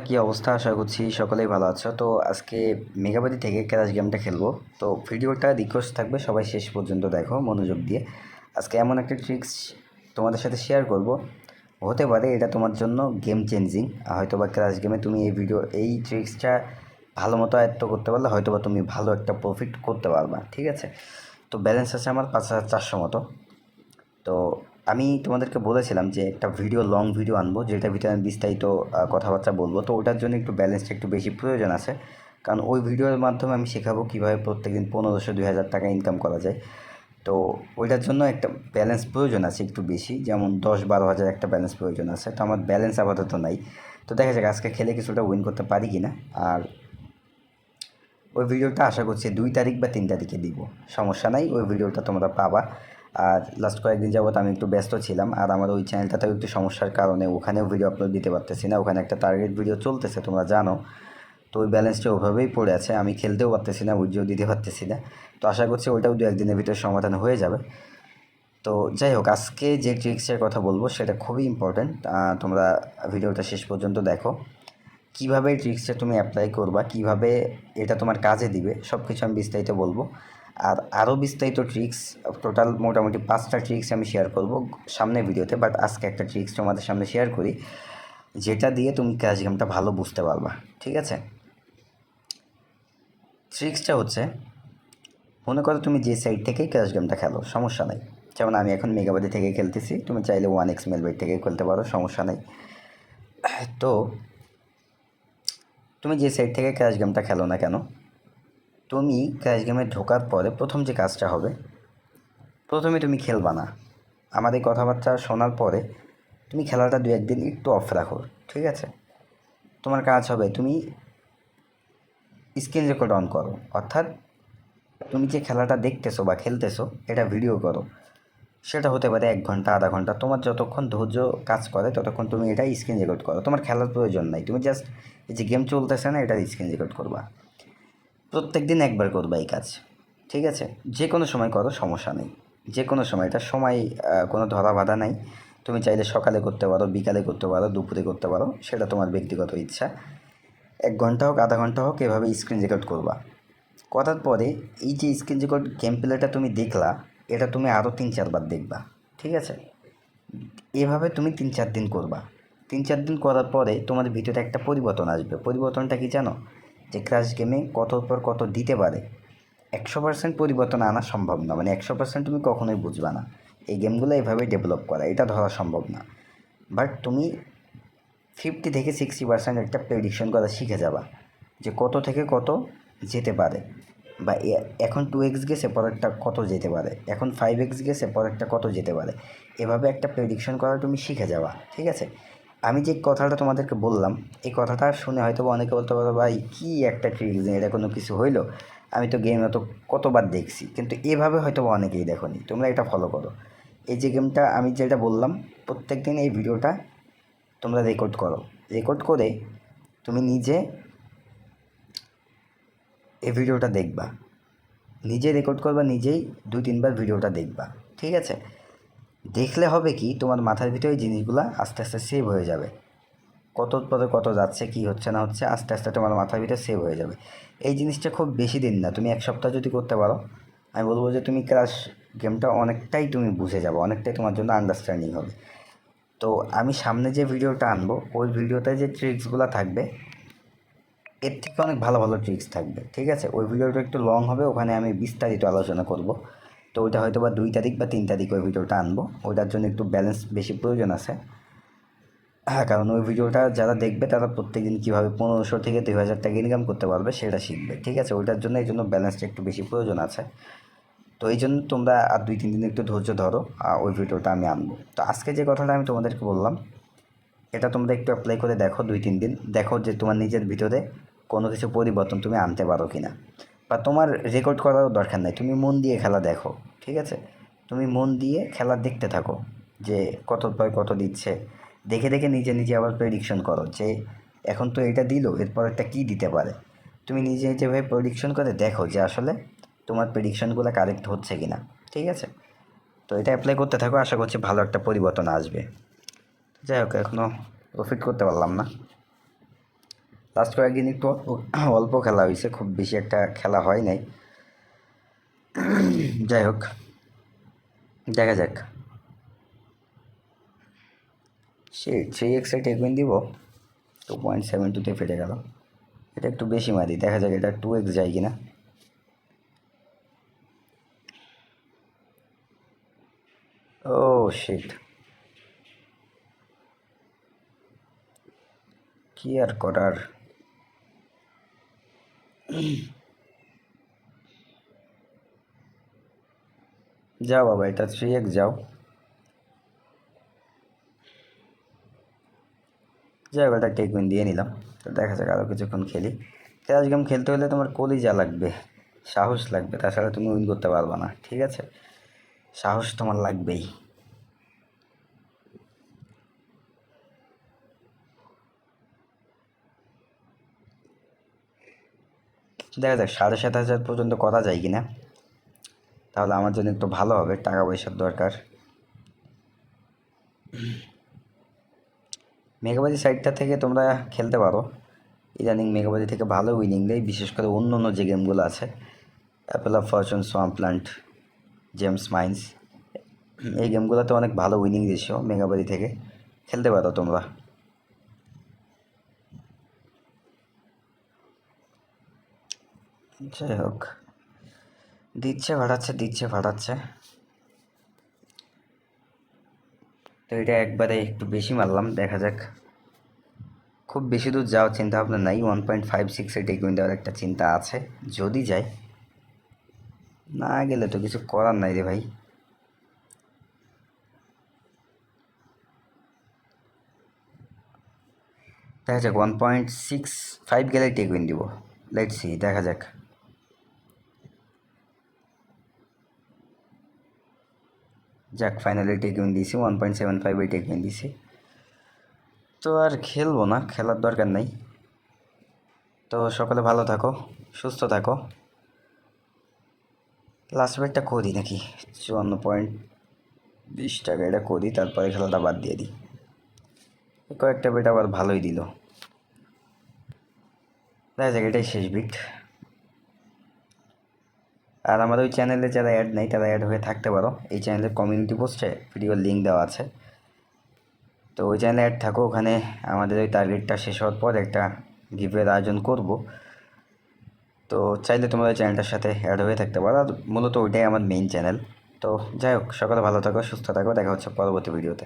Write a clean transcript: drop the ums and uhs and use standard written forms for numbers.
কি অবস্থা? আশা করছি সকলেই ভালো আছো। তো আজকে মেগাবাদি থেকে ক্র্যাশ গেমটা খেলবো। তো ভিডিওটা রিকোয়েস্ট থাকবে সবাই শেষ পর্যন্ত দেখো মনোযোগ দিয়ে। আজকে এমন একটা ট্রিক্স তোমাদের সাথে শেয়ার করব, হতে পারে এটা তোমার জন্য গেম চেঞ্জিং। হয়তো বা ক্র্যাশ গেমে তুমি এই ট্রিক্সটা ভালো মতো আয়ত্ত করতে পারলে হয়তো বা তুমি ভালো একটা প্রফিট করতে পারবা, ঠিক আছে? তো ব্যালেন্স আছে আমার 5,400 মতো। তো আমি তোমাদেরকে বলেছিলাম যে একটা লং ভিডিও আনবো, যেটার ভিতরে আমি বিস্তারিত কথাবার্তা বলবো। তো ওটার জন্য একটু ব্যালেন্সটা একটু বেশি প্রয়োজন আছে, কারণ ওই ভিডিওর মাধ্যমে আমি শেখাবো কীভাবে প্রত্যেকদিন 1500-2000 টাকা ইনকাম করা যায়। তো ওইটার জন্য একটা ব্যালেন্স প্রয়োজন আছে একটু বেশি, যেমন 10-12 হাজার একটা ব্যালেন্স প্রয়োজন আছে। তো আমার ব্যালেন্স আপাতত নাই। তো দেখা যাক আজকে খেলে কিছুটা উইন করতে পারি কি না। আর ওই ভিডিওটা আশা করছি 2 তারিখ বা 3 তারিখে দিব, সমস্যা নাই, ওই ভিডিওটা তোমরা পাবা। আর লাস্ট কয়েকদিন যাবত আমি একটু ব্যস্ত ছিলাম, আর আমার ওই চ্যানেলটাতেও একটু সমস্যার কারণে ওখানেও ভিডিও আপলোড দিতে পারতেছি না। ওখানে একটা টার্গেট ভিডিও চলতেছে, তোমরা জানো। তো ওই ব্যালেন্সটা ওভাবেই পড়ে আছে, আমি খেলতেও পারতেছি না, ভিডিও দিতে পারতেছি না। তো আশা করছি ওইটাও 2-1 দিনের ভিতরে সমাধান হয়ে যাবে। তো যাই হোক, আজকে যে ট্রিক্সের কথা বলবো সেটা খুবই ইম্পর্ট্যান্ট। তোমরা ভিডিওটা শেষ পর্যন্ত দেখো। কীভাবে এই ট্রিক্সটা তুমি অ্যাপ্লাই করবা, কীভাবে এটা তোমার কাজে দিবে, সব কিছু আমি বিস্তারিত বলবো। আর আরও বিস্তারিত ট্রিক্স, টোটাল মোটামুটি 5টা ট্রিক্স আমি শেয়ার করব সামনের ভিডিওতে। বাট আজকে একটা ট্রিক্স তোমাদের সামনে শেয়ার করি, যেটা দিয়ে তুমি ক্র্যাশ গেমটা ভালো বুঝতে পারবা, ঠিক আছে? ট্রিক্সটা হচ্ছে, মনে করো তুমি যে সাইড থেকেই ক্র্যাশ গেমটা খেলো, সমস্যা নাই। যেমন আমি এখন মেগাবাদি থেকে খেলতেছি, তুমি চাইলে 1x মেলবাইট থেকে খেলতে পারো, সমস্যা নাই। তো তুমি যে সাইড থেকে ক্র্যাশ গেমটা খেলো না কেন, তুমি ক্র্যাশ গেমে ঢোকার পরে প্রথম যে কাজটা হবে, প্রথমে তুমি খেলবা না। আমার এই কথাবার্তা শোনার পরে তুমি খেলাটা 2-1 দিন একটু অফ রাখো, ঠিক আছে? তোমার কাজ হবে, তুমি স্ক্রিন রেকর্ড অন করো, অর্থাৎ তুমি যে খেলাটা দেখতেছো বা খেলতেছো এটা ভিডিও করো। সেটা হতে পারে 1 ঘন্টা, আধা ঘন্টা, তোমার যতক্ষণ ধৈর্য কাজ করে ততক্ষণ তুমি এটা স্ক্রিন রেকর্ড করো। তোমার খেলার প্রয়োজন নাই, তুমি জাস্ট এই যে গেম চলতেছে না, এটা স্ক্রিন রেকর্ড করবা। প্রত্যেক দিন একবার করবা এই কাজ, ঠিক আছে? যে কোনো সময় করো, সমস্যা নেই। যে কোনো সময়, এটা সময় কোনো ধরা বাঁধা নাই। তুমি চাইলে সকালে করতে পারো, বিকালে করতে পারো, দুপুরে করতে পারো, সেটা তোমার ব্যক্তিগত ইচ্ছা। 1 ঘন্টা হোক, আধা ঘন্টা হোক, এভাবে স্ক্রিন রেকর্ড করবা। করার পরে এই যে স্ক্রিন রেকর্ড গেম প্লেটা তুমি দেখলা, এটা তুমি আরও 3-4 বার দেখবা, ঠিক আছে? এভাবে তুমি 3-4 দিন করবা। 3-4 দিন করার পরে তোমার ভিতরে একটা পরিবর্তন আসবে। পরিবর্তনটা কি জানো? যে ক্র্যাশ গেমে কতর পর কত দিতে পারে। 100% পরিবর্তন আনা সম্ভব না, মানে 100% তুমি কখনোই বুঝবা না। এই গেমগুলো এভাবে ডেভেলপ করা, এটা ধরা সম্ভব না। বাট তুমি 50-60% একটা প্রেডিকশন করা শিখে যাবা, যে কত থেকে কত যেতে পারে। বা এখন 2x গেছে, পরেরটা কত যেতে পারে, এখন 5x গেছে, পরেরটা কত যেতে পারে। এভাবে একটা প্রেডিকশন করা তুমি শিখে যাবা, ঠিক আছে? আমি যে কথাটা তোমাদেরকে বললাম, এই কথাটা শুনে হয়তো অনেকে বলতে পারো, ভাই কী একটা ট্রিক্স, এটা কোনো কিছু হইলো? আমি তো গেম তো কতবার দেখছি, কিন্তু এভাবে হয়তো অনেকেই দেখোনি। তোমরা এটা ফলো করো। এই যে গেমটা আমি যেটা বললাম, প্রত্যেক দিন এই ভিডিওটা তোমরা রেকর্ড করো। রেকর্ড করে তুমি নিজে এই ভিডিওটা দেখবা, নিজে রেকর্ড করবা, নিজেই 2-3 বার ভিডিওটা দেখবা, ঠিক আছে? দেখলে হবে কি, তোমার মাথার ভিতরে এই জিনিসগুলো আস্তে আস্তে সেভ হয়ে যাবে। কত পরে কত যাচ্ছে, কি হচ্ছে না হচ্ছে, আস্তে আস্তে তোমার মাথার ভিতরে সেভ হয়ে যাবে। এই জিনিসটা খুব বেশি দিন না, তুমি 1 সপ্তাহ যদি করতে পারো, আমি বলবো যে তুমি ক্র্যাশ গেমটা অনেকটাই তুমি বুঝে যাবো, অনেকটাই তোমার জন্য আন্ডারস্ট্যান্ডিং হবে। তো আমি সামনে যে ভিডিওটা আনবো, ওই ভিডিওতে যে ট্রিক্সগুলো থাকবে, এর থেকে অনেক ভালো ভালো ট্রিক্স থাকবে, ঠিক আছে? ওই ভিডিওটা একটু লং হবে, ওখানে আমি বিস্তারিত আলোচনা করব। তো ওইটা হয়তো বা 2 তারিখ বা 3 তারিখ ওই ভিডিওটা আনবো। ওইটার জন্য একটু ব্যালেন্স বেশি প্রয়োজন আছে। হ্যাঁ, কারণ ওই ভিডিওটা যারা দেখবে তারা প্রত্যেকদিন কীভাবে 1500-2000 টাকা ইনকাম করতে পারবে সেটা শিখবে, ঠিক আছে? ওইটার জন্য এই জন্য ব্যালেন্সটা একটু বেশি প্রয়োজন আছে। তো এই জন্য তোমরা আর 2-3 দিন একটু ধৈর্য ধরো, ওই ভিডিওটা আমি আনবো। তো আজকে যে কথাটা আমি তোমাদেরকে বললাম, এটা তোমরা একটু অ্যাপ্লাই করে দেখো, 2-3 দিন দেখো যে তোমার নিজের ভিতরে কোনো কিছু পরিবর্তন তুমি আনতে পারো কি না। বা তোমার রেকর্ড করারও দরকার নাই, তুমি মন দিয়ে খেলা দেখো, ঠিক আছে? তুমি মন দিয়ে খেলা দেখতে থাকো, যে কত পর কত দিচ্ছে। দেখে দেখে নিজে নিজে আবার প্রেডিকশন করো, যে এখন তো এটা দিল, এরপর একটা কী দিতে পারে। তুমি নিজে নিজেভাবে প্রেডিকশন করে দেখো যে আসলে তোমার প্রেডিকশনগুলো কারেক্ট হচ্ছে কি না, ঠিক আছে? তো এটা অ্যাপ্লাই করতে থাকো, আশা করছি ভালো একটা পরিবর্তন আসবে। যাই হোক, এখনও প্রফিট করতে পারলাম না। লাস্ট কয়েকদিন একটু অল্প খেলা হয়েছে, খুব বেশি একটা খেলা হয় নাই। যাই হোক, দেখা যাক। সে 3x টেকউইন দিব, 2.72 ফেটে গেল। এটা একটু বেশি মারি, দেখা যাক এটা 2x যায় কিনা। ও শিট, কি আর করার। যাও বাবা, এটা 3x যাও। যাই হোক, এটা টেকউইন দিয়ে নিলাম। তো দেখা যাক আরও কিছুক্ষণ খেলি। ক্র্যাশ গেম খেলতে হলে তোমার কলিজা লাগবে, সাহস লাগবে, তাছাড়া তুমি উইন করতে পারবে না, ঠিক আছে? সাহস তোমার লাগবেই। দেখা যাক 7,500 পর্যন্ত করা যায় কিনা, তাহলে আমার জন্য একটু ভালো হবে, টাকা পয়সার দরকার। মেঘাবাদী সাইডটা থেকে তোমরা খেলতে পারো, ইদানিং মেঘাবাদী থেকে ভালো উইনিং দেয়, বিশেষ করে অন্য অন্য যে গেমগুলো আছে, Apple of Fortune, swamp plant, James mines, এই গেমগুলোতে অনেক ভালো উইনিং দিয়েছো। মেঘাবাদী থেকে খেলতে পারো তোমরা। যাই হোক, দিচ্ছে ফাটাচ্ছে, দিচ্ছে ফাটাচ্ছে। তো এটা একবারে একটু বেশি মারলাম, দেখা যাক। খুব বেশি দূর যাওয়ার চিন্তা ভাবনা নাই, 1.56 টেকউইন দেওয়ার একটা চিন্তা আছে, যদি যায়। না গেলে তো কিছু করার নাই রে ভাই। দেখা যাক, 1.65 গেলে টেকউইন দিব। লেটস সি, দেখা যাক। যাক, ফাইনালি টেকউইন দিয়েছি, 1.75 টেকউইন দিয়েছি। তো আর খেলবো না, খেলার দরকার নেই। তো সকালে ভালো থাকো, সুস্থ থাকো। লাস্ট বেটটা করি নাকি, 54.20 এটা করি, তারপরে খেলাটা বাদ দিয়ে দিই। কয়েকটা বেট আবার ভালোই দিল। দেখা যাক, এটাই শেষ বিট। আর আমার ওই চ্যানেলে যারা অ্যাড নেই তারা অ্যাড হয়ে থাকতে পারো, এই চ্যানেলের কমিউনিটি পোস্টে ভিডিওর লিঙ্ক দেওয়া আছে। তো ওই চ্যানেলে অ্যাড থাকো, ওখানে আমাদের ওই টার্গেটটা শেষ হওয়ার পর একটা গিফের আয়োজন করব। তো চাইলে তোমরা ওই চ্যানেলটার সাথে অ্যাড হয়ে থাকতে পারো, আর মূলত ওইটাই আমার মেইন চ্যানেল। তো যাই হোক, সকালে ভালো থাকো, সুস্থ থাকো, দেখা হচ্ছে পরবর্তী ভিডিওতে।